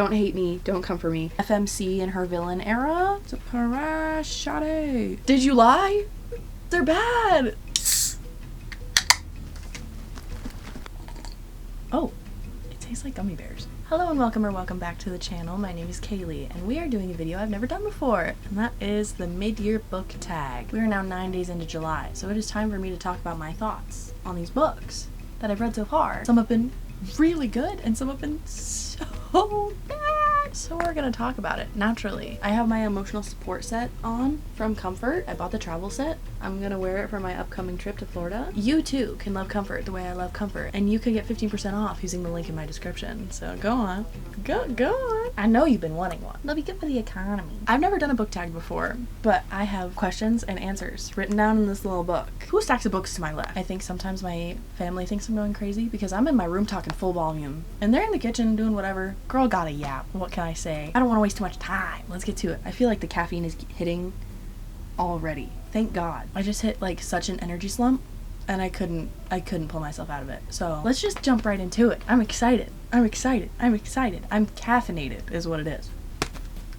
Don't hate me, don't come for me. FMC in her villain era. It's a parashade. Did you lie? They're bad. Oh, it tastes like gummy bears. Hello and welcome back to the channel. My name is Caileigh and we are doing a video I've never done before, and that is the mid-year book tag. We are now 9 days into July, so it is time for me to talk about my thoughts on these books that I've read so far. Some have been really good and some have been so bad. So we're gonna talk about it, naturally. I have my emotional support set on from Comfort. I bought the travel set. I'm gonna wear it for my upcoming trip to Florida. You too can love Comfort the way I love Comfort, and you can get 15% off using the link in my description. So go on. Go on. I know you've been wanting one. They'll be good for the economy. I've never done a book tag before, but I have questions and answers written down in this little book. Who stacks of books to my left? I think sometimes my family thinks I'm going crazy because I'm in my room talking full volume, and they're in the kitchen doing whatever. Girl got a yap. What can I say? I don't want to waste too much time. Let's get to it. I feel like the caffeine is hitting already. Thank God. I just hit like such an energy slump and I couldn't pull myself out of it. So let's just jump right into it. I'm excited. I'm caffeinated is what it is.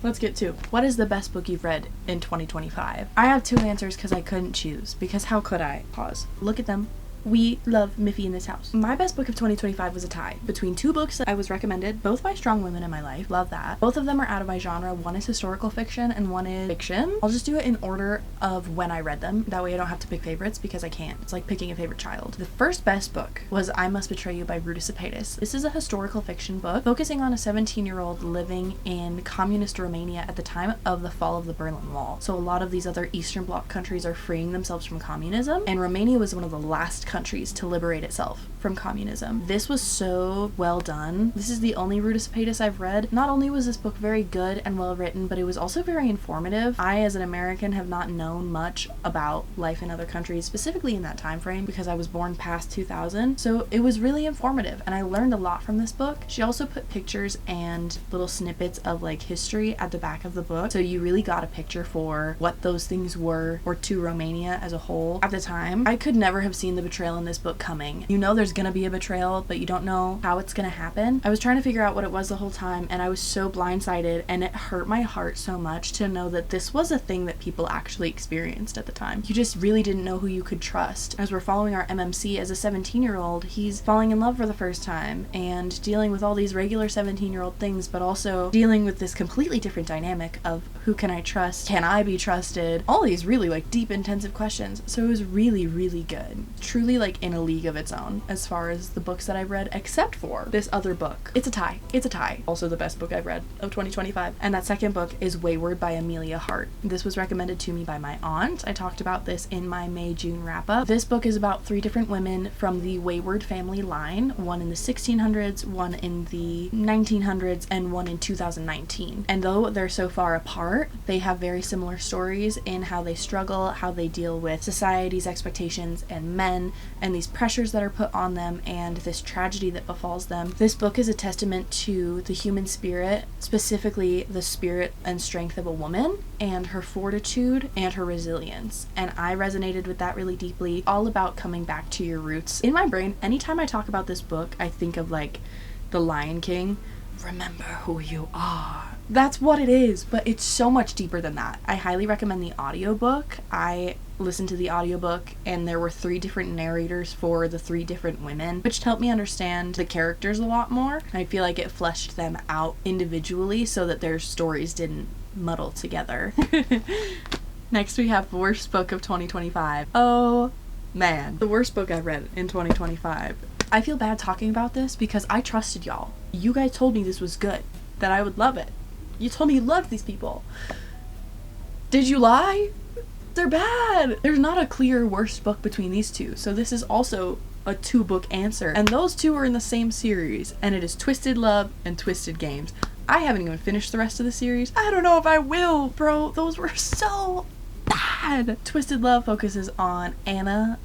Let's get to what is the best book you've read in 2025? I have two answers because I couldn't choose, because how could I? Pause. Look at them. We love Miffy in this house. My best book of 2025 was a tie between two books that I was recommended, both by strong women in my life. Love that. Both of them are out of my genre. One is historical fiction and one is fiction. I'll just do it in order of when I read them. That way I don't have to pick favorites because I can't. It's like picking a favorite child. The first best book was I Must Betray You by Brutus. This is a historical fiction book focusing on a 17-year-old living in communist Romania at the time of the fall of the Berlin Wall. So a lot of these other Eastern Bloc countries are freeing themselves from communism, and Romania was one of the last countries to liberate itself from communism. This was so well done. This is the only Brutus I've read. Not only was this book very good and well written, but it was also very informative. I, as an American, have not known much about life in other countries, specifically in that time frame, because I was born past 2000. So it was really informative and I learned a lot from this book. She also put pictures and little snippets of like history at the back of the book, so you really got a picture for what those things were, or to Romania as a whole at the time. I could never have seen the betrayal in this book coming. You know there's gonna be a betrayal, but you don't know how it's gonna happen. I was trying to figure out what it was the whole time, and I was so blindsided, and it hurt my heart so much to know that this was a thing that people actually experienced at the time. You just really didn't know who you could trust. As we're following our MMC as a 17-year-old, he's falling in love for the first time and dealing with all these regular 17-year-old things, but also dealing with this completely different dynamic of who can I trust? Can I be trusted? All these really like deep, intensive questions. So it was really, really good. Truly like in a league of its own as far as the books that I've read, except for this other book. It's a tie. Also the best book I've read of 2025. And that second book is Wayward by Amelia Hart. This was recommended to me by my aunt. I talked about this in my May-June wrap-up. This book is about 3 different women from the Wayward family line, one in the 1600s, one in the 1900s, and one in 2019. And though they're so far apart, they have very similar stories in how they struggle, how they deal with society's expectations and men, and these pressures that are put on them, and this tragedy that befalls them. This book is a testament to the human spirit, specifically the spirit and strength of a woman, and her fortitude and her resilience. And I resonated with that really deeply, all about coming back to your roots. In my brain, anytime I talk about this book, I think of like The Lion King. Remember who you are. That's what it is, but it's so much deeper than that. I highly recommend the audiobook. I listened to the audiobook and there were 3 different narrators for the 3 different women, which helped me understand the characters a lot more. I feel like it fleshed them out individually so that their stories didn't muddle together. Next we have worst book of 2025. Oh man, the worst book I've read in 2025. I feel bad talking about this because I trusted y'all. You guys told me this was good, that I would love it. You told me you loved these people. Did you lie? They're bad. There's not a clear worst book between these two, so this is also a 2-book answer. And those 2 are in the same series, and it is Twisted Love and Twisted Games. I haven't even finished the rest of the series. I don't know if I will, bro. Those were so bad. Twisted Love focuses on Ava.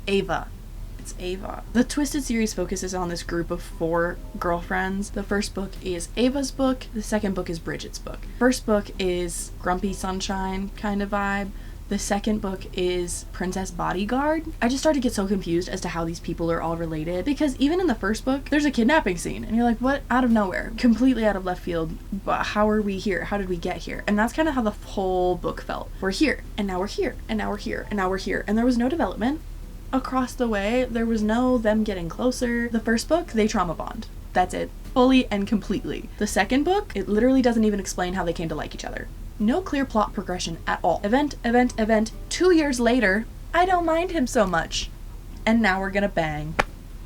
It's Ava. The Twisted series focuses on this group of 4 girlfriends. The first book is Ava's book. The second book is Bridget's book. First book is grumpy sunshine kind of vibe. The second book is Princess Bodyguard. I just started to get so confused as to how these people are all related, because even in the first book, there's a kidnapping scene, and you're like, what? Out of nowhere. Completely out of left field. But how are we here? How did we get here? And that's kind of how the whole book felt. We're here, and now we're here, and now we're here, and now we're here. And there was no development across the way. There was no them getting closer. The first book, they trauma bond. That's it. Fully and completely. The second book, it literally doesn't even explain how they came to like each other. No clear plot progression at all. Event, event, event. 2 years later, I don't mind him so much. And now we're gonna bang.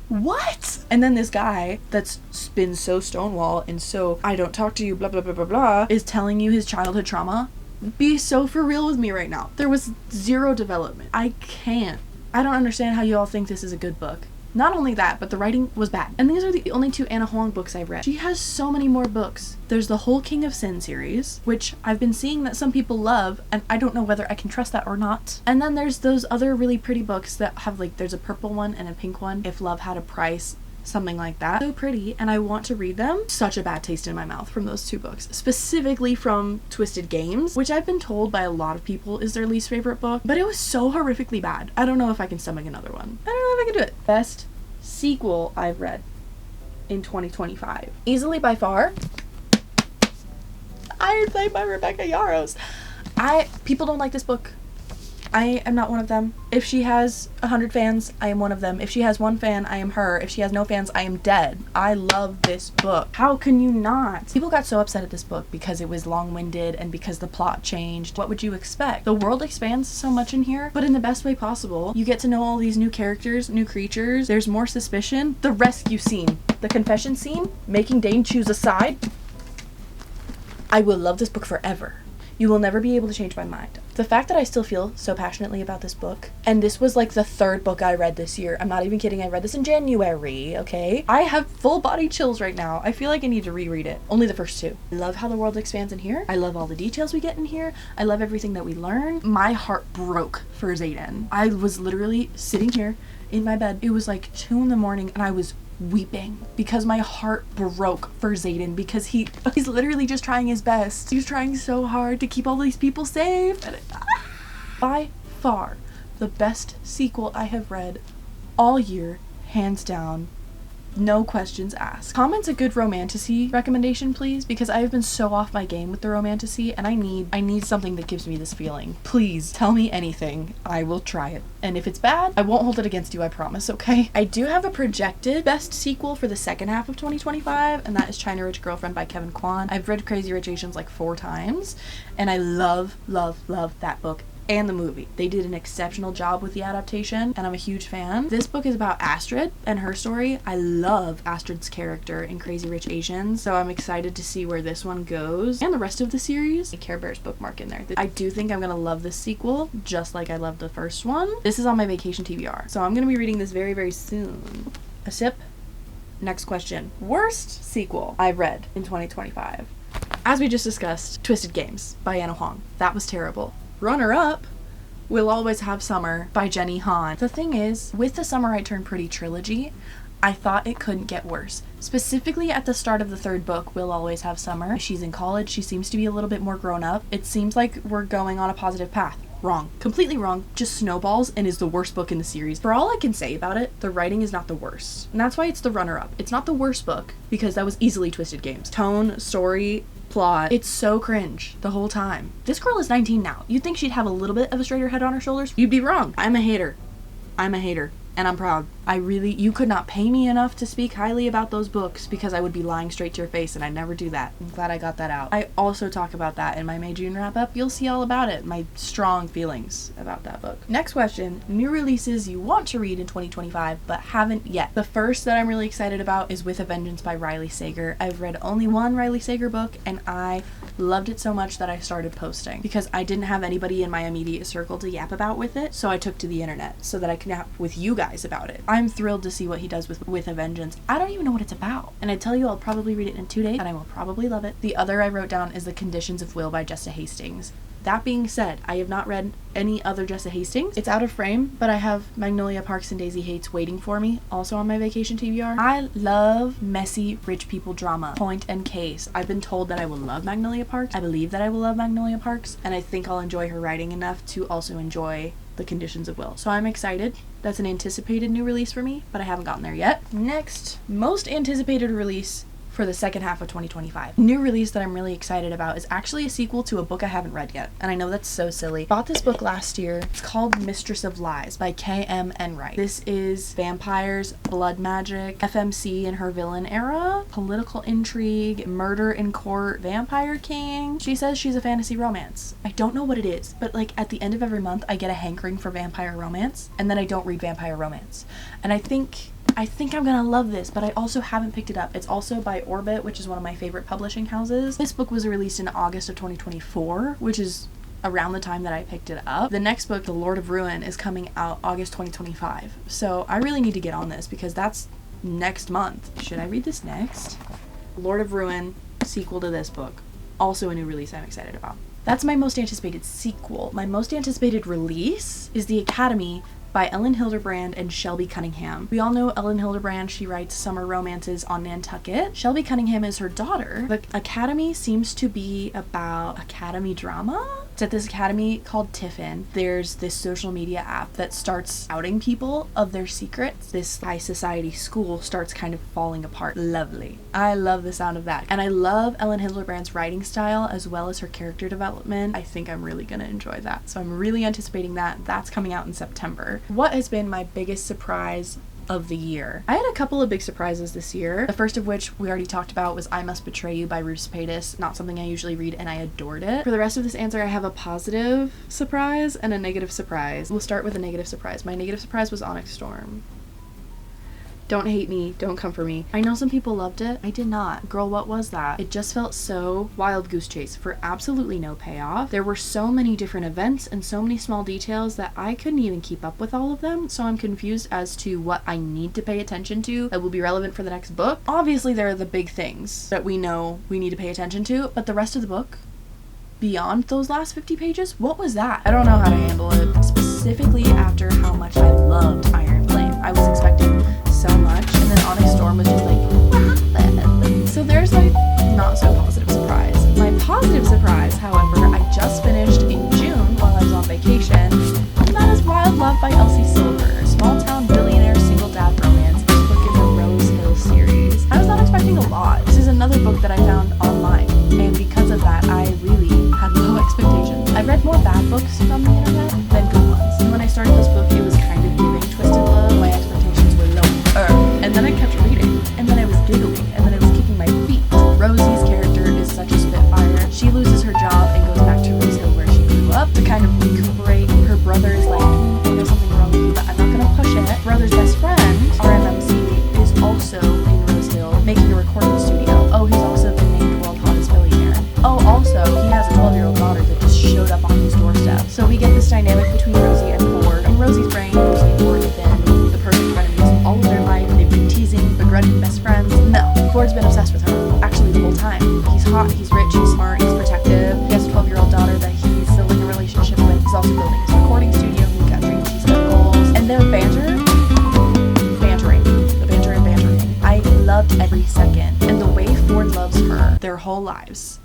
What? And then this guy that's been so Stonewall and so I don't talk to you, blah, blah, blah, blah, blah, is telling you his childhood trauma. Be so for real with me right now. There was zero development. I can't. I don't understand how you all think this is a good book. Not only that, but the writing was bad. And these are the only 2 Anna Huang books I've read. She has so many more books. There's the whole King of Sin series, which I've been seeing that some people love, and I don't know whether I can trust that or not. And then there's those other really pretty books that have like, there's a purple one and a pink one, If Love Had a Price, something like that. So pretty, and I want to read them. Such a bad taste in my mouth from those 2 books, specifically from Twisted Games, which I've been told by a lot of people is their least favorite book, but it was so horrifically bad. I don't know if I can stomach another one. I don't know if I can do it. Best sequel I've read in 2025. Easily by far, Iron Flame by Rebecca Yarros. People don't like this book. I am not one of them. If she has 100 fans, I am one of them. If she has 1 fan, I am her. If she has no fans, I am dead. I love this book. How can you not? People got so upset at this book because it was long-winded and because the plot changed. What would you expect? The world expands so much in here, but in the best way possible. You get to know all these new characters, new creatures. There's more suspicion. The rescue scene, the confession scene, making Dane choose a side. I will love this book forever. You will never be able to change my mind. The fact that I still feel so passionately about this book, and this was like the 3rd book I read this year. I'm not even kidding. I read this in January, okay? I have full body chills right now. I feel like I need to reread it. Only the first 2. I love how the world expands in here. I love all the details we get in here. I love everything that we learn. My heart broke for Xaden. I was literally sitting here in my bed. It was like 2 in the morning and I was weeping because my heart broke for Xaden, because he's literally just trying his best. He's trying so hard to keep all these people safe. And by far the best sequel I have read all year, hands down. No questions asked. Comment a good romantasy recommendation, please, because I have been so off my game with the romantasy, and I need something that gives me this feeling. Please tell me anything. I will try it. And if it's bad, I won't hold it against you, I promise, okay? I do have a projected best sequel for the second half of 2025, and that is China Rich Girlfriend by Kevin Kwan. I've read Crazy Rich Asians like 4 times, and I love, love, love that book. And the movie. They did an exceptional job with the adaptation, and I'm a huge fan. This book is about Astrid and her story. I love Astrid's character in Crazy Rich Asians, so I'm excited to see where this one goes and the rest of the series. Care Bears bookmark in there. I do think I'm gonna love this sequel just like I loved the first one. This is on my vacation TBR, so I'm gonna be reading this very, very soon. A sip. Next question. Worst sequel I've read in 2025. As we just discussed, Twisted Games by Anna Huang. That was terrible. Runner-up, We'll Always Have Summer by Jenny Han. The thing is, with the Summer I Turned Pretty trilogy, I thought it couldn't get worse. Specifically at the start of the 3rd book, We'll Always Have Summer. She's in college, she seems to be a little bit more grown up. It seems like we're going on a positive path. Wrong. Completely wrong. Just snowballs and is the worst book in the series. For all I can say about it, the writing is not the worst. And that's why it's the runner-up. It's not the worst book, because that was easily Twisted Games. Tone, story, plot, it's so cringe the whole time. This girl is 19 now. You'd think she'd have a little bit of a straighter head on her shoulders. You'd be wrong. I'm a hater. I'm a hater. And I'm proud. You could not pay me enough to speak highly about those books, because I would be lying straight to your face, and I never do that. I'm glad I got that out. I also talk about that in my May-June wrap-up. You'll see all about it, my strong feelings about that book. Next question. New releases you want to read in 2025, but haven't yet. The first that I'm really excited about is With a Vengeance by Riley Sager. I've read only 1 Riley Sager book, and I loved it so much that I started posting, because I didn't have anybody in my immediate circle to yap about with it, so I took to the internet so that I can yap with you guys about it. I'm thrilled to see what he does with a Vengeance. I don't even know what it's about, and I tell you I'll probably read it in 2 days, and I will probably love it. The other I wrote down is The Conditions of Will by Jessa Hastings. That being said, I have not read any other Jessa Hastings. It's out of frame, but I have Magnolia Parks and Daisy Hates waiting for me, also on my vacation TBR. I love messy rich people drama. Point and case. I've been told that I will love Magnolia Parks. I believe that I will love Magnolia Parks, and I think I'll enjoy her writing enough to also enjoy The Conditions of Will. So I'm excited. That's an anticipated new release for me, but I haven't gotten there yet. Next, most anticipated release for the second half of 2025. New release that I'm really excited about is actually a sequel to a book I haven't read yet. And I know that's so silly. Bought this book last year. It's called Mistress of Lies by K.M. Enright. This is vampires, blood magic, FMC in her villain era, political intrigue, murder in court, vampire king. She says she's a fantasy romance. I don't know what it is, but like at the end of every month I get a hankering for vampire romance, and then I don't read vampire romance. And I think I'm gonna love this, but I also haven't picked it up. It's also by Orbit, which is one of my favorite publishing houses. This book was released in August of 2024, which is around the time that I picked it up. The next book, The Lord of Ruin, is coming out August 2025. So I really need to get on this because that's next month. Should I read this next? Lord of Ruin, sequel to this book. Also a new release I'm excited about. That's my most anticipated sequel. My most anticipated release is The Academy by Ellen Hilderbrand and Shelby Cunningham. We all know Ellen Hilderbrand. She writes summer romances on Nantucket. Shelby Cunningham is her daughter. The Academy seems to be about academy drama. It's at this academy called Tiffin. There's this social media app that starts outing people of their secrets. This high society school starts kind of falling apart. Lovely. I love the sound of that. And I love Ellen Hilderbrand's writing style as well as her character development. I think I'm really gonna enjoy that. So I'm really anticipating that. That's coming out in September. What has been my biggest surprise of the year? I had a couple of big surprises this year. The first of which we already talked about was I Must Betray You by Ruth Patus. Not something I usually read, and I adored it. For the rest of this answer, I have a positive surprise and a negative surprise. We'll start with a negative surprise. My negative surprise was Onyx Storm. Don't hate me, don't come for me. I know some people loved it. I did not. Girl, what was that? It just felt so wild goose chase for absolutely no payoff. There were so many different events and so many small details that I couldn't even keep up with all of them, so I'm confused as to what I need to pay attention to that will be relevant for the next book. Obviously, there are the big things that we know we need to pay attention to, but the rest of the book, beyond those last 50 pages, what was that? I don't know how to handle it, specifically after how much I loved Iron Flame. I was expecting so much, and then Onyx Storm was just like, what happened? So there's my not so positive surprise. My positive surprise, however, I just finished in June while I was on vacation, and that is Wild Love by Elsie Silver, small town billionaire single dad romance. This book is a Rose Hill series. I was not expecting a lot. This is another book that I found online, and because of that, I really had low expectations. I've read more bad books from the internet than good ones, and when I started this book, it was kind of giving Twisted Love. My expectations were low. And then I kept reading, and then I was giggling, and then I was kicking my feet. Rosie's character is such a spitfire. She loses her job and goes back to Rose Hill where she grew up to kind of recuperate. Her brother is like, there's something wrong with you, but I'm not gonna push it. Brother's best friend, RMMC, is also in Rose Hill making a recording studio. Oh, he's also been named World Hottest Billionaire. Oh, also, he has a 12-year-old daughter that just showed up on his doorstep. So we get this dynamic between Rosie and Ford. In Rosie's brain, Rosie and Ford have been the perfect frenemies all of their life. They've been teasing, begrudging best friends. No, Ford's been obsessed with her, actually the whole time. He's hot, he's rich, he's smart, he's protective. He has a 12-year-old daughter that he's still in a relationship with. He's also building his recording studio. He's got dreams, he's got goals. And their bantering. I loved every second. And the way Ford loves her their whole lives.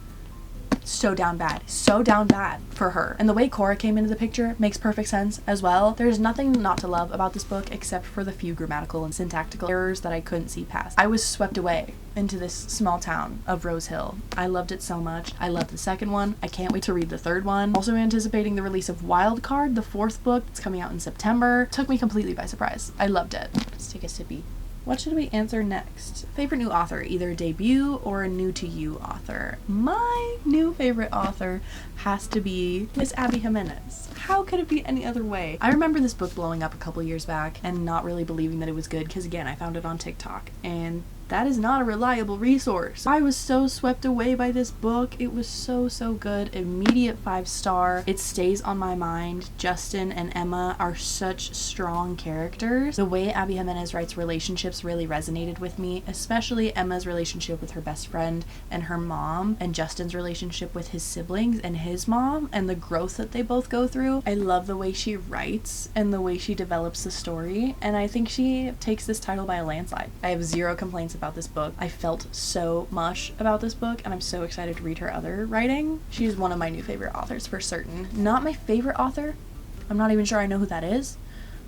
So down bad for her. And the way Cora came into the picture makes perfect sense as well. There's nothing not to love about this book except for the few grammatical and syntactical errors that I couldn't see past. I was swept away into this small town of Rose Hill. I loved it so much. I loved the second one. I can't wait to read the third one. Also anticipating the release of Wild Card, the fourth book. It's coming out in September. Took me completely by surprise. I loved it. Let's take a sippy. What should we answer next? Favorite new author, either a debut or a new to you author. My new favorite author has to be Miss Abby Jimenez. How could it be any other way? I remember this book blowing up a couple years back and not really believing that it was good because again, I found it on TikTok and that is not a reliable resource. I was so swept away by this book. It was so good. Immediate 5-star. It stays on my mind. Justin and Emma are such strong characters. The way Abby Jimenez writes relationships really resonated with me, especially Emma's relationship with her best friend and her mom, and Justin's relationship with his siblings and his mom, and the growth that they both go through. I love the way she writes and the way she develops the story, and I think she takes this title by a landslide. I have zero complaints about this book. I felt so much about this book, and I'm so excited to read her other writing. She's one of my new favorite authors for certain. Not my favorite author. I'm not even sure I know who that is,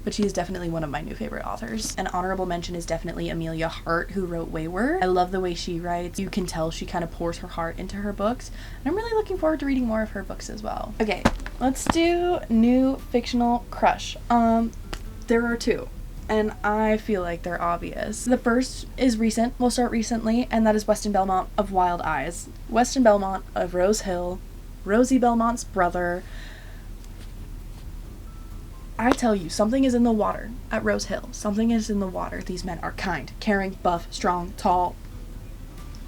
but she is definitely one of my new favorite authors. An honorable mention is definitely Amelia Hart, who wrote Wayward. I love the way she writes. You can tell she kind of pours her heart into her books, and I'm really looking forward to reading more of her books as well. Okay, let's do new fictional crush. There are two, and I feel like they're obvious. The first is recent. We'll start recently, and that is Weston Belmont of Wild Eyes. Weston Belmont of Rose Hill, Rosie Belmont's brother. I tell you, something is in the water at Rose Hill. Something is in the water. These men are kind, caring, buff, strong, tall.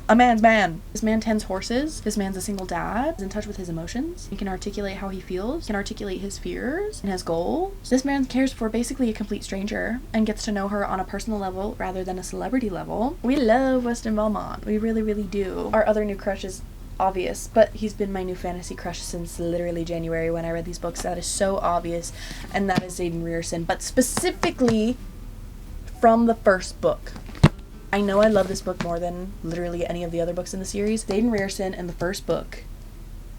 A man's man. This man tends horses. This man's a single dad. He's in touch with his emotions. He can articulate how he feels. He can articulate his fears and his goals. This man cares for basically a complete stranger and gets to know her on a personal level rather than a celebrity level. We love Weston Belmont. We really, really do. Our other new crush is obvious, but he's been my new fantasy crush since literally January when I read these books. That is so obvious, and that is Xaden Rierson, but specifically from the first book. I know I love this book more than literally any of the other books in the series. Xaden Rierson in the first book,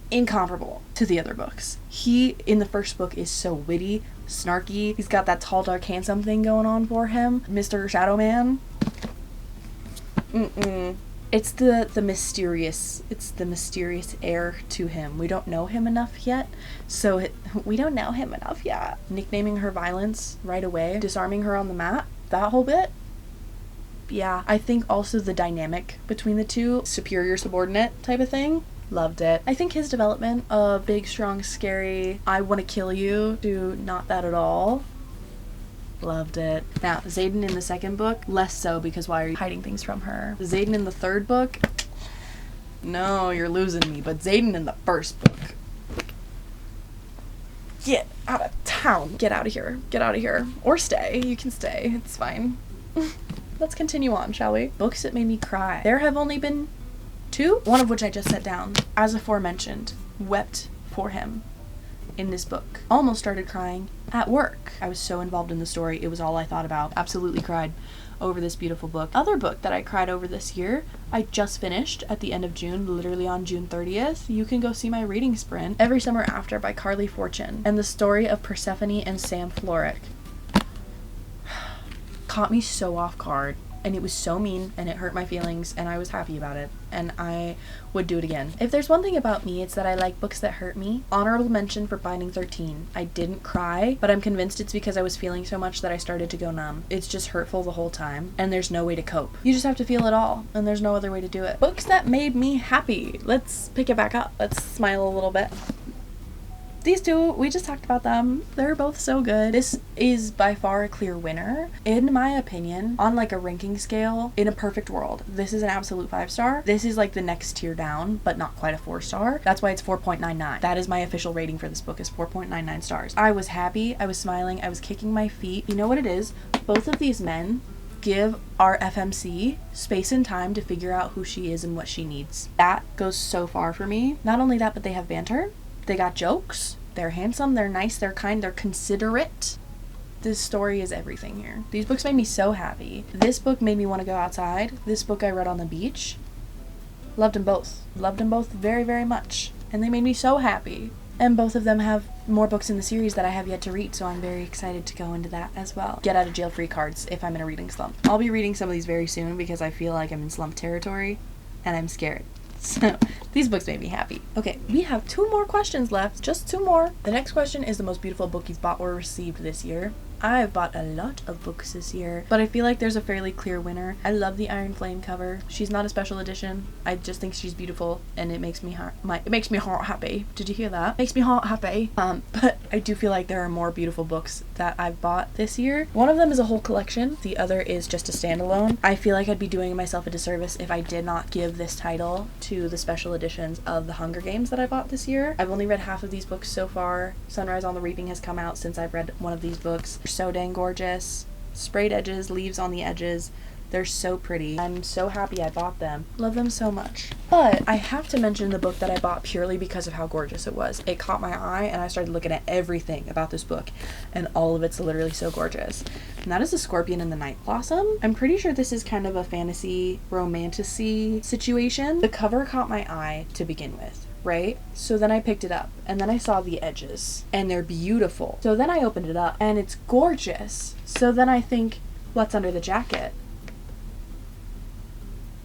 incomparable to the other books. He, in the first book, is so witty, snarky. He's got that tall, dark, handsome thing going on for him. Mr. Shadow Man. It's the mysterious air to him. We don't know him enough yet, Nicknaming her violence right away, disarming her on the mat, that whole bit. Yeah, I think also the dynamic between the two, superior subordinate type of thing, loved it. I think his development of big, strong, scary, I want to kill you, to not that at all, loved it. Now, Xaden in the second book, less so, because why are you hiding things from her? Xaden in the third book, no, you're losing me, but Xaden in the first book, get out of town. Get out of here. Get out of here. Or stay. You can stay. It's fine. Let's continue on, shall we? Books that made me cry. There have only been 2, one of which I just set down. As aforementioned, wept for him in this book. Almost started crying at work. I was so involved in the story, it was all I thought about. Absolutely cried over this beautiful book. Other book that I cried over this year, I just finished at the end of June, literally on June 30th. You can go see my reading sprint, Every Summer After by Carly Fortune, and the story of Persephone and Sam Florrick. Caught me so off guard, and it was so mean, and it hurt my feelings, and I was happy about it, and I would do it again. If there's one thing about me, it's that I like books that hurt me. Honorable mention for Binding 13. I didn't cry, but I'm convinced it's because I was feeling so much that I started to go numb. It's just hurtful the whole time, and there's no way to cope. You just have to feel it all, and there's no other way to do it. Books that made me happy. Let's pick it back up. Let's smile a little bit. These two, we just talked about them. They're both so good. This is by far a clear winner. In my opinion, on like a ranking scale, in a perfect world, this is an absolute 5-star. This is like the next tier down, but not quite a 4-star. That's why it's 4.99. That is my official rating for this book, is 4.99 stars. I was happy, I was smiling, I was kicking my feet. You know what it is? Both of these men give our FMC space and time to figure out who she is and what she needs. That goes so far for me. Not only that, but they have banter. They got jokes. They're handsome, they're nice, they're kind, they're considerate. This story is everything here. These books made me so happy. This book made me want to go outside. This book I read on the beach. Loved them both. Loved them both very, very much. And they made me so happy. And both of them have more books in the series that I have yet to read, so I'm very excited to go into that as well. Get out of jail free cards if I'm in a reading slump. I'll be reading some of these very soon because I feel like I'm in slump territory, and I'm scared. So, these books made me happy. Okay, we have 2 more questions left. Just 2 more. The next question is the most beautiful book you've bought or received this year. I've bought a lot of books this year, but I feel like there's a fairly clear winner. I love the Iron Flame cover. She's not a special edition. I just think she's beautiful, and it makes me heart happy. Did you hear that? Makes me heart happy. But I do feel like there are more beautiful books that I've bought this year. One of them is a whole collection. The other is just a standalone. I feel like I'd be doing myself a disservice if I did not give this title to the special editions of the Hunger Games that I bought this year. I've only read half of these books so far. Sunrise on the Reaping has come out since I've read one of these books. They're so dang gorgeous. Sprayed edges, leaves on the edges. They're so pretty. I'm so happy I bought them. Love them so much. But I have to mention the book that I bought purely because of how gorgeous it was. It caught my eye and I started looking at everything about this book, and all of it's literally so gorgeous. And that is The Scorpion and the Night Blossom. I'm pretty sure this is kind of a fantasy romantasy situation. The cover caught my eye to begin with, right? So then I picked it up and then I saw the edges and they're beautiful. So then I opened it up and it's gorgeous. So then I think, what's under the jacket?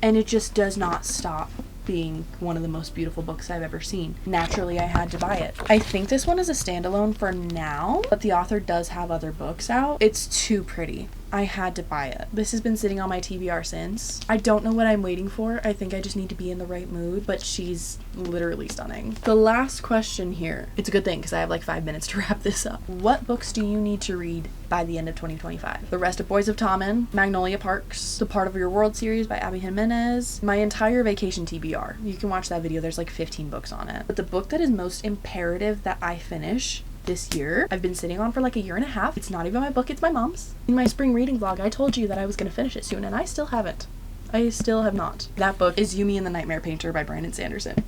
And it just does not stop being one of the most beautiful books I've ever seen. Naturally, I had to buy it. I think this one is a standalone for now, but the author does have other books out. It's too pretty. I had to buy it. This has been sitting on my TBR since. I don't know what I'm waiting for. I think I just need to be in the right mood, but she's literally stunning. The last question here, it's a good thing because I have like 5 minutes to wrap this up. What books do you need to read by the end of 2025? The rest of Boys of Tommen, Magnolia Parks, The Part of Your World series by Abby Jimenez, my entire vacation TBR. You can watch that video. There's like 15 books on it. But the book that is most imperative that I finish this year, I've been sitting on for like a year and a half. It's not even my book, it's my mom's. In my spring reading vlog, I told you that I was going to finish it soon, and I still haven't. I still have not. That book is Yumi and the Nightmare Painter by Brandon Sanderson.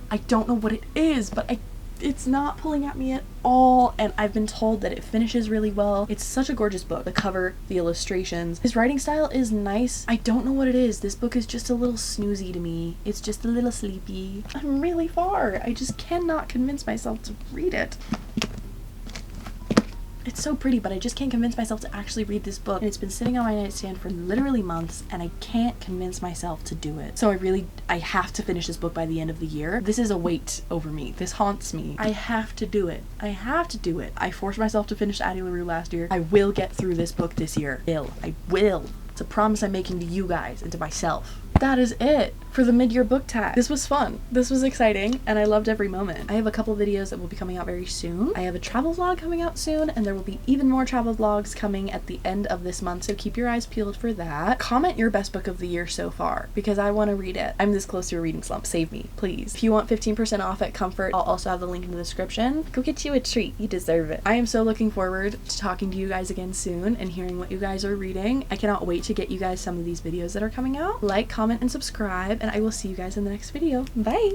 I don't know what it is, but it's not pulling at me at all, and I've been told that it finishes really well. It's such a gorgeous book. The cover, the illustrations. His writing style is nice. I don't know what it is. This book is just a little snoozy to me. It's just a little sleepy. I'm really far. I just cannot convince myself to read it. It's so pretty, but I just can't convince myself to actually read this book. And it's been sitting on my nightstand for literally months, and I can't convince myself to do it. So I have to finish this book by the end of the year. This is a weight over me. This haunts me. I have to do it. I have to do it. I forced myself to finish Addie LaRue last year. I will get through this book this year. I will. It's a promise I'm making to you guys and to myself. That is it for the mid-year book tag. This was fun. This was exciting, and I loved every moment. I have a couple videos that will be coming out very soon. I have a travel vlog coming out soon, and there will be even more travel vlogs coming at the end of this month, so keep your eyes peeled for that. Comment your best book of the year so far, because I want to read it. I'm this close to a reading slump. Save me, please. If you want 15% off at Comfort, I'll also have the link in the description. Go get you a treat. You deserve it. I am so looking forward to talking to you guys again soon and hearing what you guys are reading. I cannot wait to get you guys some of these videos that are coming out. Like, comment, and subscribe, and I will see you guys in the next video. Bye!